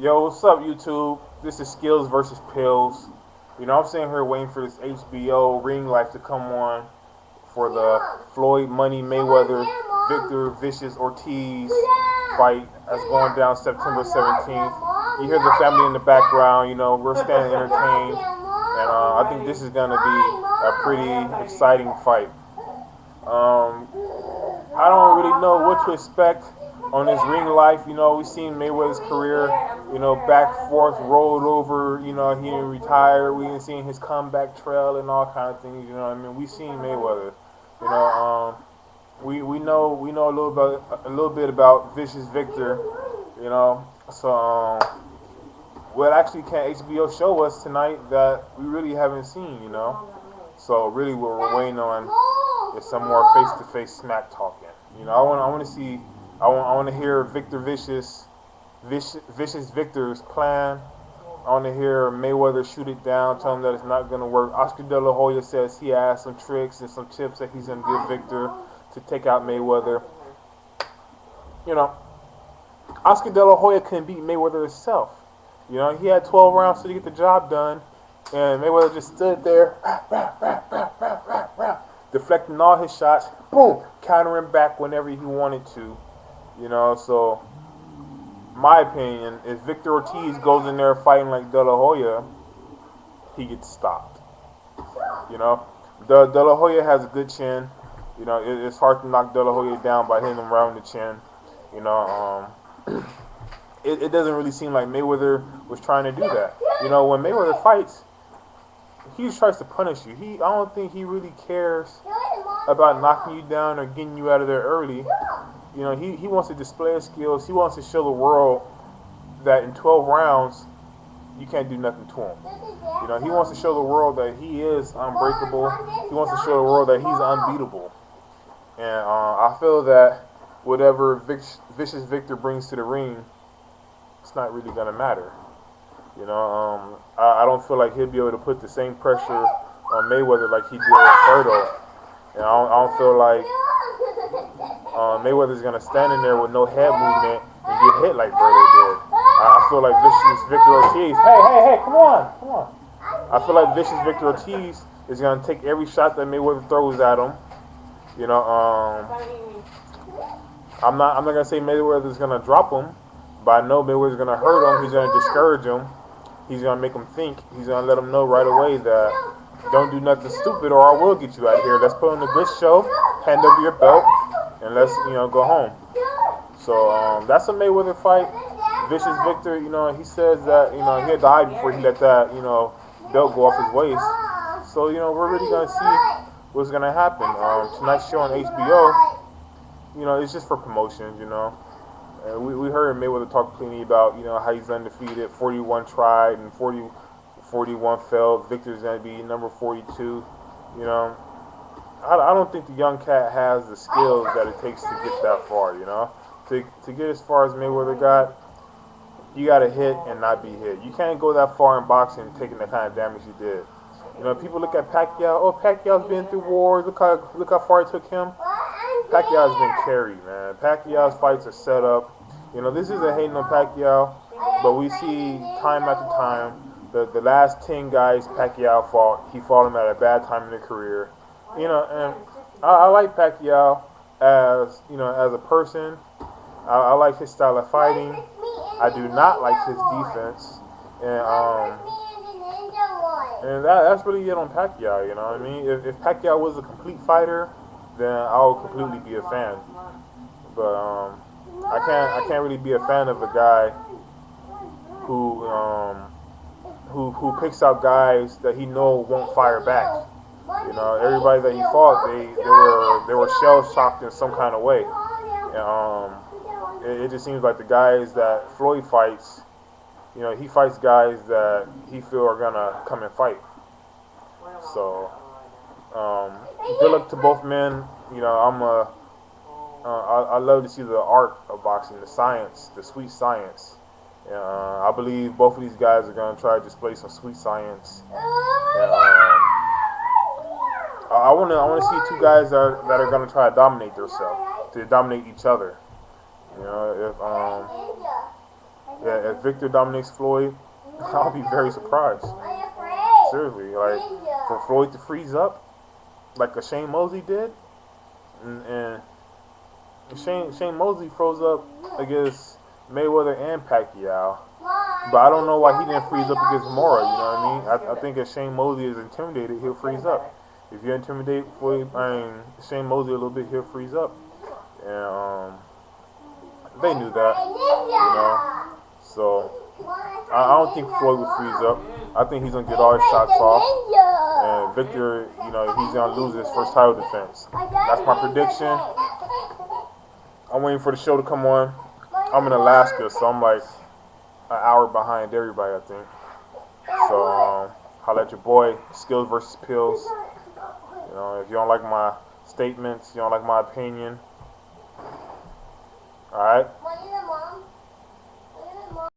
Yo, what's up, YouTube? This is Skills versus Pills. I'm sitting here waiting for this HBO Ring Life to come on for the Floyd Money Mayweather Victor Vicious Ortiz fight that's going down September 17th. You hear the family in the background, we're standing entertained. And I think this is going to be a pretty exciting fight. I don't really know what to expect on this ring life. We've seen Mayweather's career, back forth, rolled over, he didn't retire. We ain't seen his comeback trail and all kind of things, We've seen Mayweather. We know a little bit about Vicious Victor, So what actually can HBO show us tonight that we really haven't seen, So really what we're waiting on is some more face-to-face smack talking. I want to hear Vicious Victor's plan. I want to hear Mayweather shoot it down, tell him that it's not going to work. Oscar De La Hoya says he has some tricks and some tips that he's going to give Victor to take out Mayweather. Oscar De La Hoya couldn't beat Mayweather himself. He had 12 rounds to get the job done, and Mayweather just stood there, deflecting all his shots, boom, countering back whenever he wanted to. So my opinion, if Victor Ortiz goes in there fighting like De La Hoya, he gets stopped. De La Hoya has a good chin. It's hard to knock De La Hoya down by hitting him around the chin. It doesn't really seem like Mayweather was trying to do that. When Mayweather fights, he just tries to punish you. I don't think he really cares about knocking you down or getting you out of there early. He wants to display his skills. He wants to show the world that in 12 rounds, you can't do nothing to him. He wants to show the world that he is unbreakable. He wants to show the world that he's unbeatable. And I feel that whatever Vicious Victor brings to the ring, it's not really going to matter. I don't feel like he'll be able to put the same pressure on Mayweather like he did with Berto. And I don't feel like Mayweather's going to stand in there with no head movement and get hit like Berto did. I feel like Vicious Victor Ortiz, hey, come on. I feel like Vicious Victor Ortiz is going to take every shot that Mayweather throws at him. I'm not going to say Mayweather's going to drop him, but I know Mayweather's going to hurt him. He's going to discourage him. He's going to make him think. He's going to let him know right away that don't do nothing stupid or I will get you out of here. Let's put on a good show, hand over your belt, and let's, go home. So that's a Mayweather fight. Vicious Victor, he says that, he had to hide before he let that, belt go off his waist. So, we're really going to see what's going to happen. Tonight's show on HBO, it's just for promotions, we heard Mayweather talk plenty about, how he's undefeated, 41 tried and 41 failed. Victor's going to be number 42. I don't think the young cat has the skills that it takes to get that far, To get as far as Mayweather got, you got to hit and not be hit. You can't go that far in boxing taking the kind of damage you did. People look at Pacquiao. Oh, Pacquiao's been through wars. Look how far it took him. Pacquiao's been carried, man. Pacquiao's fights are set up. This isn't hating on Pacquiao, but we see time after time the last 10 guys Pacquiao fought, he fought them at a bad time in their career. And I like Pacquiao as a person. I like his style of fighting. I do not like his defense, and that's really it on Pacquiao. You know what I mean? If Pacquiao was a complete fighter, then I would completely be a fan. But I can't really be a fan of a guy who picks out guys that he know won't fire back. Everybody that he fought, they were shell shocked in some kind of way. It just seems like the guys that Floyd fights, he fights guys that he feel are gonna come and fight. So good luck to both men. I love to see the art of boxing, the science, the sweet science. I believe both of these guys are going to try to display some sweet science. And, I want to see two guys that are going to try to dominate themselves, to dominate each other. Yeah, if Victor dominates Floyd, I'll be very surprised. Seriously, like for Floyd to freeze up like a Shane Mosley did, and Shane Mosley froze up against Mayweather and Pacquiao. But I don't know why he didn't freeze up against Mora. You know what I mean? I think if Shane Mosley is intimidated, he'll freeze up. If you intimidate Shane Mosley a little bit, he'll freeze up. And they knew that, you know. So I don't think Floyd will freeze up. I think he's gonna get all his shots off. And Victor, you know, he's gonna lose his first title defense. That's my prediction. I'm waiting for the show to come on. I'm in Alaska, so I'm like an hour behind everybody, I think. So holla at your boy. Skills versus pills. You know, if you don't like my statements, you don't like my opinion, all right.